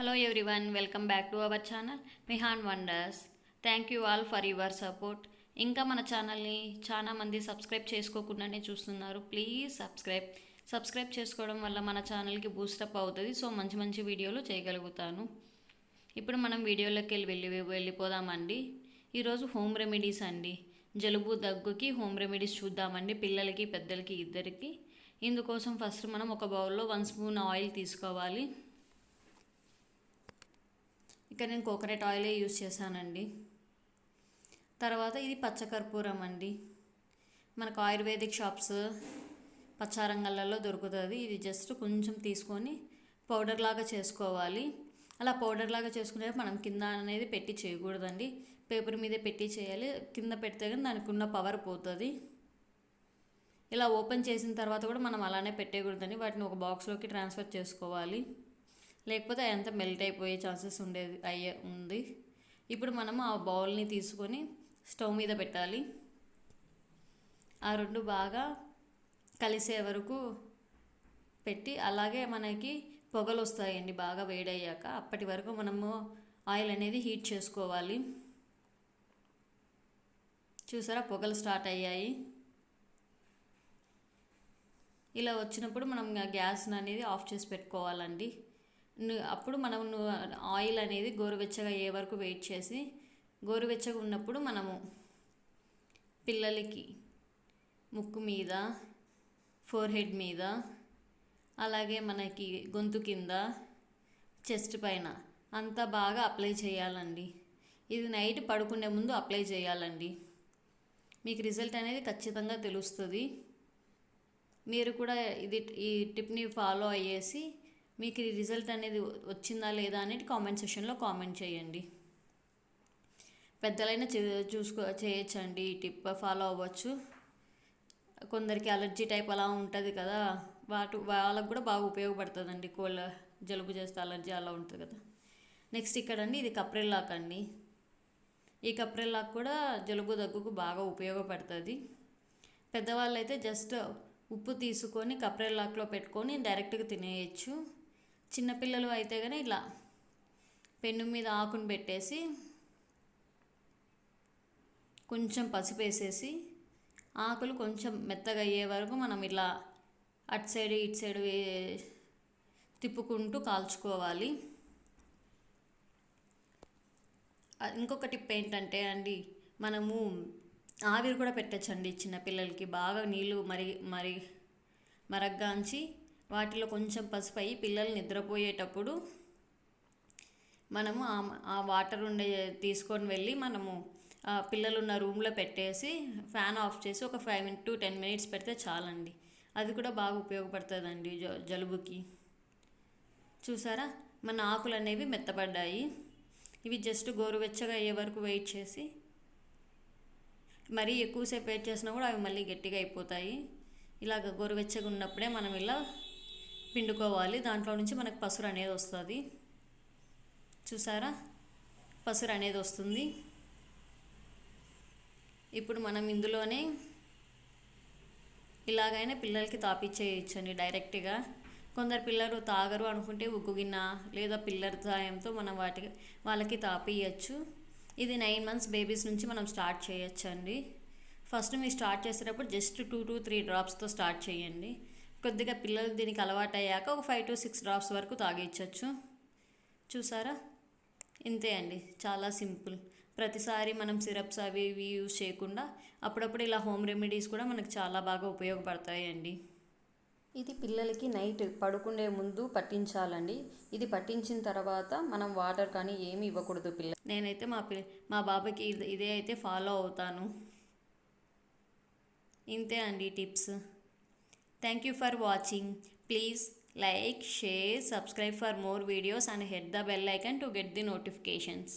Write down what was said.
Hello everyone, welcome back to our channel Mihan Wonders. Thank you all for your support. ఇంకా మన ఛానల్ని చాలా మంది సబ్స్క్రైబ్ చేసుకోకుండానే చూస్తున్నారు. ప్లీజ్ సబ్స్క్రైబ్ చేసుకోవడం వల్ల మన ఛానల్కి బూస్టప్ అవుతుంది. సో మంచి మంచి వీడియోలు చేయగలుగుతాను. ఇప్పుడు మనం వీడియోలోకి వెళ్ళిపోదామండి. ఈరోజు హోమ్ రెమెడీస్ అండి. జలుబు దగ్గుకి హోమ్ రెమెడీస్ చూద్దామండి, పిల్లలకి పెద్దలకి ఇద్దరికి. ఇందుకోసం ఫస్ట్ మనం ఒక బౌల్లో 1 స్పూన్ ఆయిల్ తీసుకోవాలి. ఇక్కడ నేను కోకోనట్ ఆయిలే యూస్ చేశానండి. తర్వాత ఇది పచ్చకర్పూరం అండి. మనకు ఆయుర్వేదిక్ షాప్స్ పచ్చారంగళ్ళలో దొరుకుతుంది. ఇది జస్ట్ కొంచెం తీసుకొని పౌడర్ లాగా చేసుకోవాలి. అలా పౌడర్ లాగా చేసుకునే మనం కింద అనేది పెట్టి చేయకూడదండి, పేపర్ మీదే పెట్టి చేయాలి. కింద పెడితే కానీ దానికి ఉన్న పవర్ పోతుంది. ఇలా ఓపెన్ చేసిన తర్వాత కూడా మనం అలానే పెట్టేయకూడదండి, వాటిని ఒక బాక్స్లోకి ట్రాన్స్ఫర్ చేసుకోవాలి. లేకపోతే అదంతా మెల్ట్ అయిపోయే ఛాన్సెస్ ఉంది. ఇప్పుడు మనం ఆ బౌల్ని తీసుకొని స్టవ్ మీద పెట్టాలి. ఆ రెండు బాగా కలిసే వరకు పెట్టి, అలాగే మనకి పొగలు వస్తాయండి బాగా వేడయ్యాక. అప్పటి వరకు మనము ఆయిల్ అనేది హీట్ చేసుకోవాలి. చూసారా, పొగలు స్టార్ట్ అయ్యాయి. ఇలా వచ్చినప్పుడు మనం గ్యాస్ అనేది ఆఫ్ చేసి పెట్టుకోవాలండి. అప్పుడు మనం ఆయిల్ అనేది గోరువెచ్చగా అయ్యే వరకు వెయిట్ చేసి, గోరువెచ్చగా ఉన్నప్పుడు మనము పిల్లలకి ముక్కు మీద, ఫోర్హెడ్ మీద, అలాగే మనకి గొంతు కింద, చెస్ట్ పైన అంతా బాగా అప్లై చేయాలండి. ఇది నైట్ పడుకునే ముందు అప్లై చేయాలండి. మీకు రిజల్ట్ అనేది ఖచ్చితంగా తెలుస్తుంది. మీరు కూడా ఈ టిప్ని ఫాలో అయ్యేసి మీకు ఈ రిజల్ట్ అనేది వచ్చిందా లేదా అనేది కామెంట్ సెక్షన్లో కామెంట్ చేయండి. పెద్దలైనా చేయొచ్చండి. ఈ టిప్ ఫాలో అవ్వచ్చు. కొందరికి అలర్జీ టైప్ అలా ఉంటుంది కదా, వాళ్ళకు కూడా బాగా ఉపయోగపడుతుందండి. జలుబు చేస్తే అలర్జీ అలా ఉంటుంది కదా. నెక్స్ట్ ఇక్కడండి, ఇది కప్రెల్లాక్ అండి. ఈ కప్రెల్లాక్ కూడా జలుబు దగ్గుకు బాగా ఉపయోగపడుతుంది. పెద్దవాళ్ళు అయితే జస్ట్ ఉప్పు తీసుకొని కప్రెల్లాక్లో పెట్టుకొని డైరెక్ట్గా తినేయచ్చు. చిన్నపిల్లలు అయితే కానీ ఇలా పెన్ను మీద ఆకును పెట్టేసి కొంచెం పసుపు వేసేసి, ఆకులు కొంచెం మెత్తగా అయ్యే వరకు మనం ఇలా అటు సైడ్ ఇటు సైడ్ తిప్పుకుంటూ కాల్చుకోవాలి. ఇంకొక టిప్ ఏంటంటే అండి, మనము ఆవిరి కూడా పెట్టచ్చండి చిన్నపిల్లలకి. బాగా నీళ్ళు మరగ్గాంచి వాటిలో కొంచెం పసుపు అయ్యి పిల్లలు నిద్రపోయేటప్పుడు మనము ఆ వాటర్ తీసుకొని వెళ్ళి మనము పిల్లలు ఉన్న రూమ్లో పెట్టేసి ఫ్యాన్ ఆఫ్ చేసి ఒక 5 to 10 minutes పెడితే చాలండి. అది కూడా బాగా ఉపయోగపడుతుందండి జలుబుకి. చూసారా, మన ఆకులు అనేవి మెత్తపడ్డాయి. ఇవి జస్ట్ గోరువెచ్చగా అయ్యే వరకు వెయిట్ చేసి, మరీ ఎక్కువసేపు వెయిట్ చేసినా కూడా అవి మళ్ళీ గట్టిగా అయిపోతాయి. ఇలాగ గోరువెచ్చగా ఉన్నప్పుడే మనం ఇలా పిండుకోవాలి. దాంట్లో నుంచి మనకు పసురు అనేది వస్తుంది. చూసారా, పసురు అనేది వస్తుంది. ఇప్పుడు మనం ఇందులోనే ఇలాగైనా పిల్లలకి తాపిచ్చేయచ్చండి డైరెక్ట్గా. కొందరు పిల్లలు తాగరు అనుకుంటే ఉగ్గు గిన్నె లేదా పిల్లర్ సాయంతో మనం వాళ్ళకి తాపియచ్చు. ఇది 9 months బేబీస్ నుంచి మనం స్టార్ట్ చేయొచ్చండి. ఫస్ట్ మీరు స్టార్ట్ చేసేటప్పుడు జస్ట్ 2 to 3 డ్రాప్స్తో స్టార్ట్ చేయండి. కొద్దిగా పిల్లలు దీనికి అలవాటు అయ్యాక ఒక 5 to 6 డ్రాప్స్ వరకు తాగించవచ్చు. చూసారా, ఇంతే అండి, చాలా సింపుల్. ప్రతిసారి మనం సిరప్స్ అవి ఇవి యూజ్ చేయకుండా అప్పుడప్పుడు ఇలా హోమ్ రెమెడీస్ కూడా మనకు చాలా బాగా ఉపయోగపడతాయండి. ఇది పిల్లలకి నైట్ పడుకునే ముందు పట్టించాలండి. ఇది పట్టించిన తర్వాత మనం వాటర్ కానీ ఏమి ఇవ్వకూడదు పిల్లలు. నేనైతే మా బాబాకి ఇదే అయితే ఫాలో అవుతాను. ఇంతే అండి tips. Thank you for watching. Please like, share, subscribe for more videos and hit the bell icon to get the notifications.